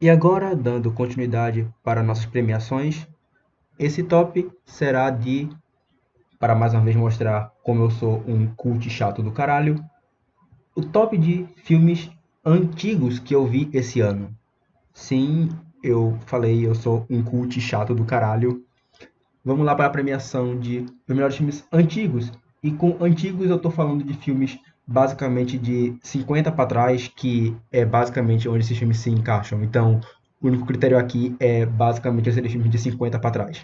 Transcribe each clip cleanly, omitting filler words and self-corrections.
E agora, dando continuidade para nossas premiações, esse top será para mais uma vez mostrar como eu sou um cult chato do caralho, o top de filmes antigos que eu vi esse ano. Sim, eu falei, eu sou um cult chato do caralho. Vamos lá para a premiação de os melhores filmes antigos. E com antigos eu tô falando de filmes basicamente de 50 para trás, que é basicamente onde esses filmes se encaixam. Então, o único critério aqui é basicamente esses filmes de 50 para trás.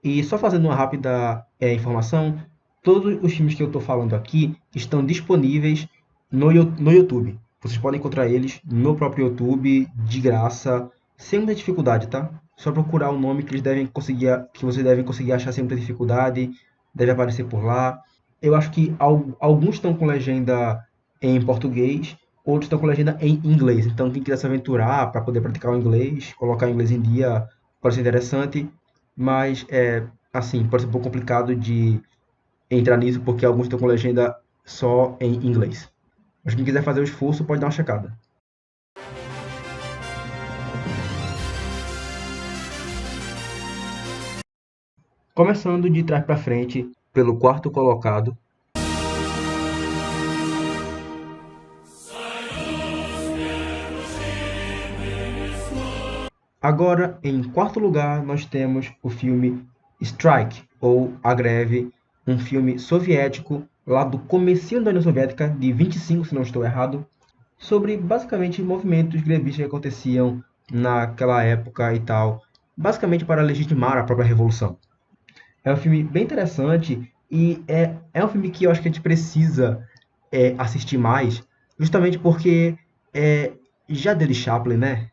E só fazendo uma rápida informação, todos os filmes que eu estou falando aqui estão disponíveis no YouTube. Vocês podem encontrar eles no próprio YouTube, de graça, sem muita dificuldade, tá? Só procurar o nome que eles devem conseguir, que vocês devem conseguir achar sem muita dificuldade, deve aparecer por lá. Eu acho que alguns estão com legenda em português, outros estão com legenda em inglês. Então, quem quiser se aventurar para poder praticar o inglês, colocar o inglês em dia, pode ser interessante. Mas, assim, pode ser um pouco complicado de entrar nisso, porque alguns estão com legenda só em inglês. Mas quem quiser fazer o esforço pode dar uma checada. Começando de trás para frente, pelo quarto colocado. Agora, em quarto lugar, nós temos o filme Strike, ou A Greve, um filme soviético, lá do comecinho da União Soviética, de 25, se não estou errado, sobre basicamente movimentos grevistas que aconteciam naquela época e tal, basicamente para legitimar a própria revolução. É um filme bem interessante e é um filme que eu acho que a gente precisa assistir mais, justamente porque é, já deu de Chaplin, né?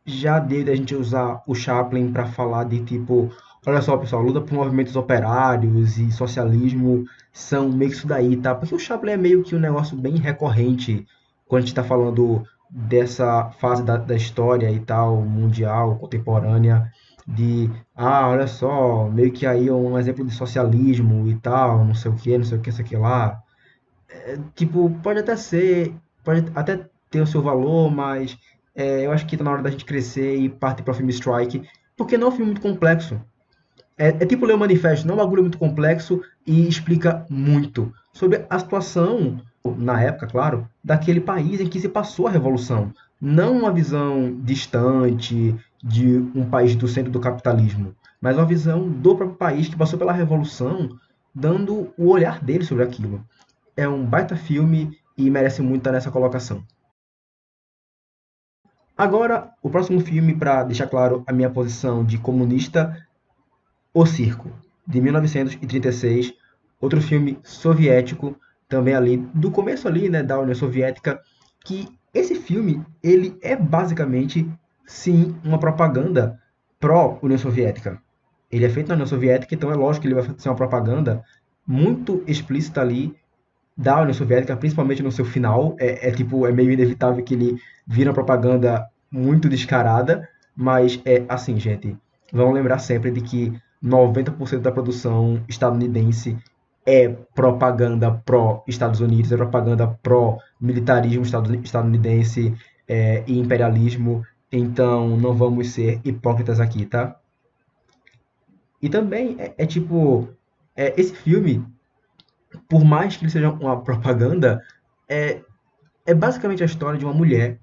Já deu da gente usar o Chaplin para falar de tipo, olha só pessoal, luta por movimentos operários e socialismo são meio que isso daí, tá? Porque o Chaplin é meio que um negócio bem recorrente quando a gente está falando dessa fase da história e tal, mundial, contemporânea, de, olha só, meio que aí um exemplo de socialismo e tal, não sei o que, não sei o que, isso aqui lá. Tipo, pode até ter o seu valor, mas eu acho que tá na hora da gente crescer e partir para o filme Strike, porque não é um filme muito complexo. É tipo ler o manifesto, não é um bagulho muito complexo e explica muito sobre a situação, na época, claro, daquele país em que se passou a revolução. Não uma visão distante de um país do centro do capitalismo, mas uma visão do próprio país que passou pela revolução, dando o olhar dele sobre aquilo. É um baita filme e merece muito estar nessa colocação. Agora, o próximo filme, para deixar claro a minha posição de comunista, O Circo, de 1936, outro filme soviético, também ali, do começo ali, né, da União Soviética, que esse filme, ele é basicamente, sim, uma propaganda pró-União Soviética. Ele é feito na União Soviética, então é lógico que ele vai ser uma propaganda muito explícita ali da União Soviética, principalmente no seu final. Tipo, é meio inevitável que ele vira uma propaganda muito descarada, mas é assim, gente. Vamos lembrar sempre de que 90% da produção estadunidense é propaganda pró-Estados Unidos, é propaganda pró-militarismo estadunidense e imperialismo. Então, não vamos ser hipócritas aqui, tá? E também tipo, esse filme, por mais que ele seja uma propaganda, é, é basicamente a história de uma mulher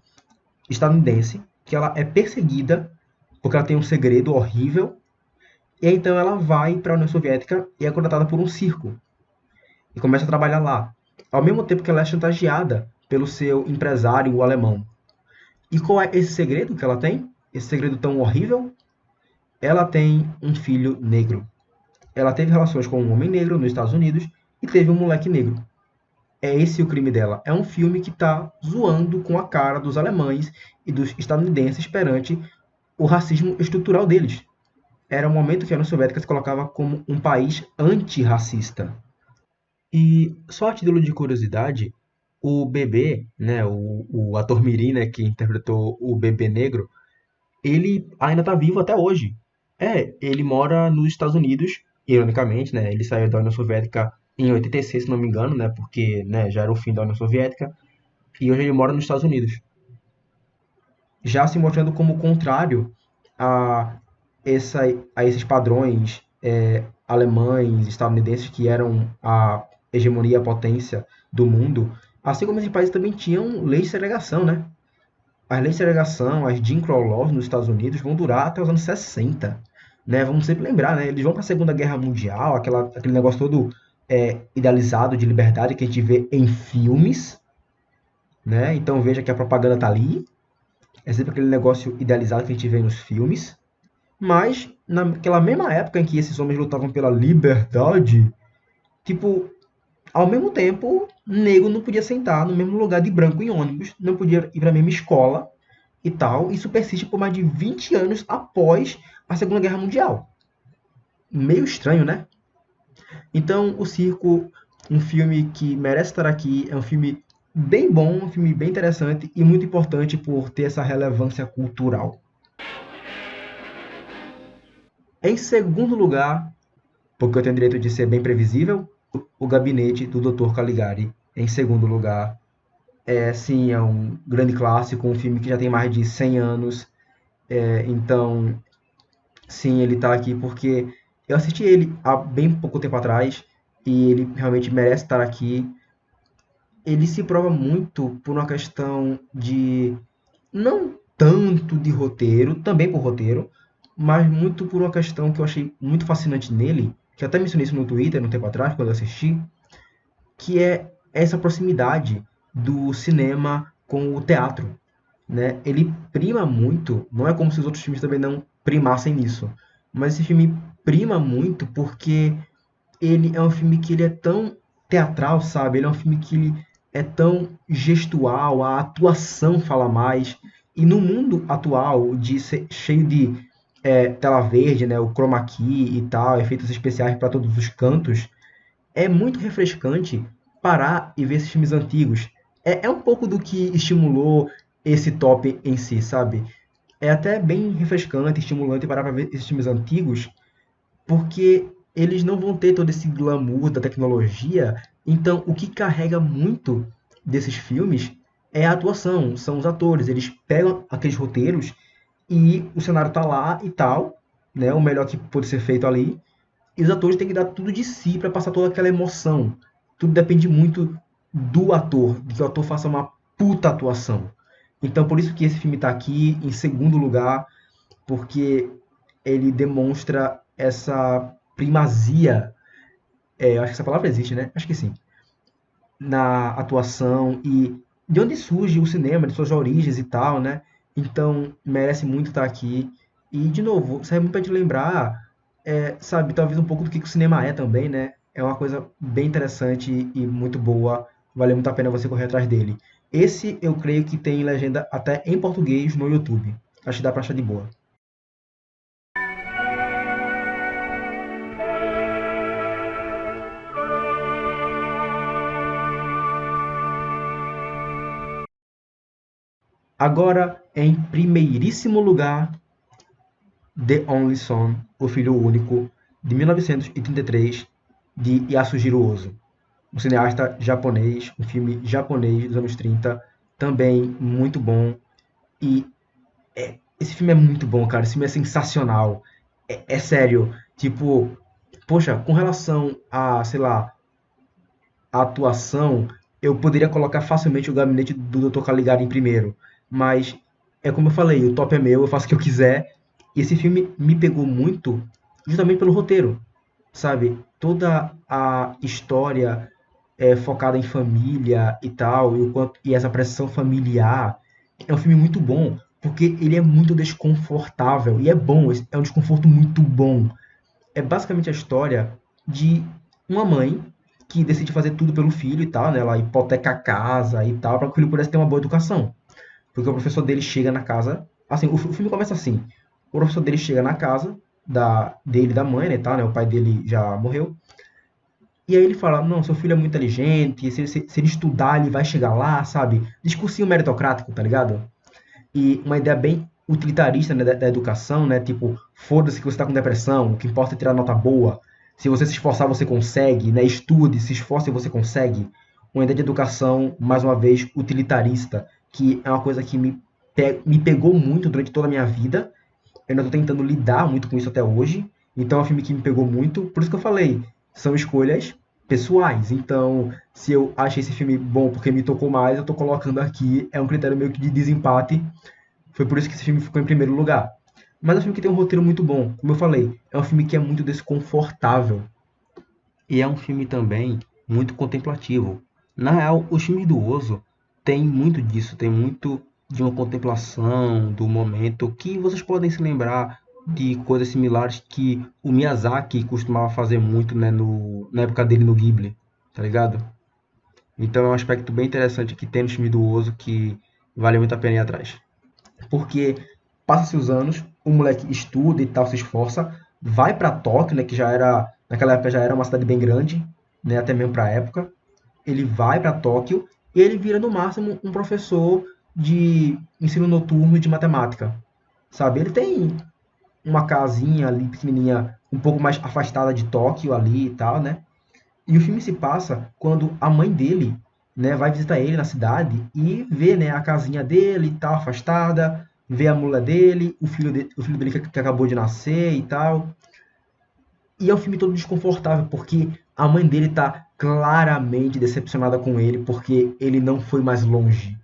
estadunidense que ela é perseguida porque ela tem um segredo horrível e então ela vai para a União Soviética e é contratada por um circo e começa a trabalhar lá, ao mesmo tempo que ela é chantageada pelo seu empresário o alemão. E qual é esse segredo que ela tem? Esse segredo tão horrível? Ela tem um filho negro. Ela teve relações com um homem negro nos Estados Unidos e teve um moleque negro. É esse o crime dela. É um filme que está zoando com a cara dos alemães e dos estadunidenses perante o racismo estrutural deles. Era um momento que a União Soviética se colocava como um país antirracista. E só a título de curiosidade, o bebê, né, o ator Mirim, né, que interpretou o bebê negro, ele ainda está vivo até hoje. Ele mora nos Estados Unidos, ironicamente, né, ele saiu da União Soviética em 86, se não me engano, né, porque, né, já era o fim da União Soviética, e hoje ele mora nos Estados Unidos, já se mostrando como contrário a, essa, a esses padrões alemães, estadunidenses, que eram a hegemonia, a potência do mundo, assim como esses países também tinham leis de segregação, né? As leis de segregação, as Jim Crow Laws nos Estados Unidos vão durar até os anos 60, né? Vamos sempre lembrar, né? Eles vão para a Segunda Guerra Mundial, aquele negócio todo idealizado de liberdade que a gente vê em filmes, né? Então veja que a propaganda tá ali, é sempre aquele negócio idealizado que a gente vê nos filmes, mas naquela mesma época em que esses homens lutavam pela liberdade, tipo, ao mesmo tempo, negro não podia sentar no mesmo lugar de branco em ônibus, não podia ir para a mesma escola e tal. Isso persiste por mais de 20 anos após a Segunda Guerra Mundial. Meio estranho, né? Então, O Circo, um filme que merece estar aqui, é um filme bem bom, um filme bem interessante e muito importante por ter essa relevância cultural. Em segundo lugar, porque eu tenho direito de ser bem previsível, O Gabinete do Dr. Caligari. Em segundo lugar, sim, é um grande clássico, um filme que já tem mais de 100 anos. Então, sim, ele está aqui porque eu assisti ele há bem pouco tempo atrás e ele realmente merece estar aqui. Ele se prova muito por uma questão de não tanto de roteiro, também por roteiro, mas muito por uma questão que eu achei muito fascinante nele, que eu até mencionei isso no Twitter um tempo atrás, quando eu assisti, que é essa proximidade do cinema com o teatro, né? Ele prima muito, não é como se os outros filmes também não primassem nisso, mas esse filme prima muito porque ele é um filme que ele é tão teatral, sabe? Ele é um filme que ele é tão gestual, a atuação fala mais. E no mundo atual, cheio de tela verde, né, o chroma key e tal, efeitos especiais para todos os cantos, é muito refrescante parar e ver esses filmes antigos. É um pouco do que estimulou esse top em si, sabe? É até bem refrescante, estimulante parar para ver esses filmes antigos, porque eles não vão ter todo esse glamour da tecnologia. Então, o que carrega muito desses filmes é a atuação, são os atores. Eles pegam aqueles roteiros e o cenário tá lá e tal, né? O melhor que pode ser feito ali. E os atores têm que dar tudo de si para passar toda aquela emoção. Tudo depende muito do ator, de que o ator faça uma puta atuação. Então, por isso que esse filme está aqui em segundo lugar, porque ele demonstra essa primazia, acho que essa palavra existe, né? Acho que sim, na atuação e de onde surge o cinema, de suas origens e tal, né? Então, merece muito estar aqui. E, de novo, serve muito para te lembrar, sabe, talvez um pouco do que o cinema é também, né? É uma coisa bem interessante e muito boa. Vale muito a pena você correr atrás dele. Esse eu creio que tem legenda até em português no YouTube. Acho que dá pra achar de boa. Agora, em primeiríssimo lugar, The Only Son, O Filho Único, de 1933, de Yasujiro Ozu. Um cineasta japonês, um filme japonês dos anos 30, também muito bom. E esse filme é muito bom, cara. Esse filme é sensacional. É sério. Tipo, poxa, com relação a, sei lá, a atuação, eu poderia colocar facilmente o Gabinete do Dr. Caligari em primeiro. Mas é como eu falei, o top é meu, eu faço o que eu quiser. E esse filme me pegou muito justamente pelo roteiro, sabe? Toda a história é focada em família e tal, e essa pressão familiar. É um filme muito bom, porque ele é muito desconfortável. E é bom, é um desconforto muito bom. É basicamente a história de uma mãe que decide fazer tudo pelo filho e tal, né? Ela hipoteca a casa e tal, para que o filho pudesse ter uma boa educação. Porque o professor dele chega na casa. Assim, o filme começa assim. O professor dele chega na casa dele e da mãe, né, tal, né? O pai dele já morreu. E aí ele fala, não, seu filho é muito inteligente, se ele estudar, ele vai chegar lá, sabe? Discursinho meritocrático, tá ligado? E uma ideia bem utilitarista, né, da educação, né? Tipo, foda-se que você tá com depressão, o que importa é tirar nota boa. Se você se esforçar, você consegue, né? Estude, se esforce, você consegue. Uma ideia de educação, mais uma vez, utilitarista, que é uma coisa que me pegou muito durante toda a minha vida. Eu ainda estou tentando lidar muito com isso até hoje. Então é um filme que me pegou muito. Por isso que eu falei, são escolhas pessoais. Então, se eu achei esse filme bom porque me tocou mais, eu estou colocando aqui. É um critério meio que de desempate. Foi por isso que esse filme ficou em primeiro lugar. Mas é um filme que tem um roteiro muito bom. Como eu falei, é um filme que é muito desconfortável. E é um filme também muito contemplativo. Na real, os filmes do Ozu têm muito disso, tem muito de uma contemplação do momento que vocês podem se lembrar de coisas similares que o Miyazaki costumava fazer muito, né, na época dele no Ghibli, tá ligado? Então é um aspecto bem interessante que tem no filme do Ozu que vale muito a pena ir atrás. Porque passa-se os anos, o moleque estuda e tal, se esforça, vai para Tóquio, né, que já era, naquela época já era uma cidade bem grande, né, até mesmo para a época. Ele vai para Tóquio e ele vira no máximo um professor de ensino noturno de matemática, sabe? Ele tem uma casinha ali pequenininha, um pouco mais afastada de Tóquio ali e tal, né? E o filme se passa quando a mãe dele, né, vai visitar ele na cidade e vê, né, a casinha dele e tal, afastada, vê a mula dele, o filho dele que acabou de nascer e tal. E é um filme todo desconfortável, porque a mãe dele tá claramente decepcionada com ele, porque ele não foi mais longe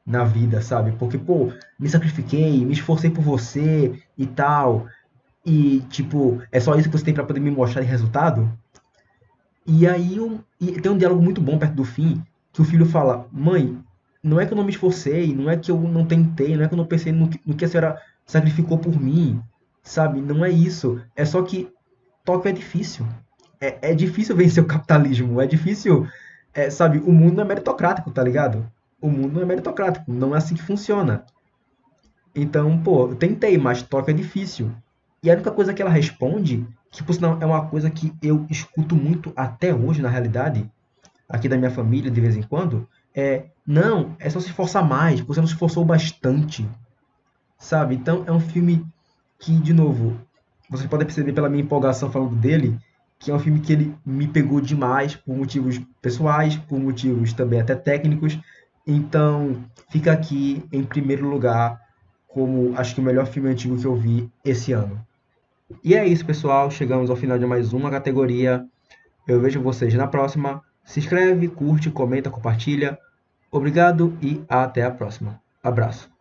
na vida, sabe? Porque, pô, me sacrifiquei, me esforcei por você e tal. E, tipo, é só isso que você tem pra poder me mostrar de resultado? E aí e tem um diálogo muito bom perto do fim, que o filho fala: Mãe, não é que eu não me esforcei, não é que eu não tentei, não é que eu não pensei no que a senhora sacrificou por mim, sabe? Não é isso. É só que Tóquio é difícil. É difícil vencer o capitalismo, é difícil, sabe? O mundo não é meritocrático, tá ligado? O mundo não é meritocrático, não é assim que funciona. Então, pô, eu tentei, mas Tóquio é difícil. E a única coisa que ela responde, que por sinal é uma coisa que eu escuto muito até hoje, na realidade, aqui da minha família, de vez em quando, não, é só se esforçar mais, você não se esforçou bastante, sabe? Então é um filme que, de novo, você pode perceber pela minha empolgação falando dele, que é um filme que ele me pegou demais por motivos pessoais, por motivos também até técnicos. Então, fica aqui em primeiro lugar como acho que o melhor filme antigo que eu vi esse ano. E é isso, pessoal. Chegamos ao final de mais uma categoria. Eu vejo vocês na próxima. Se inscreve, curte, comenta, compartilha. Obrigado e até a próxima. Abraço.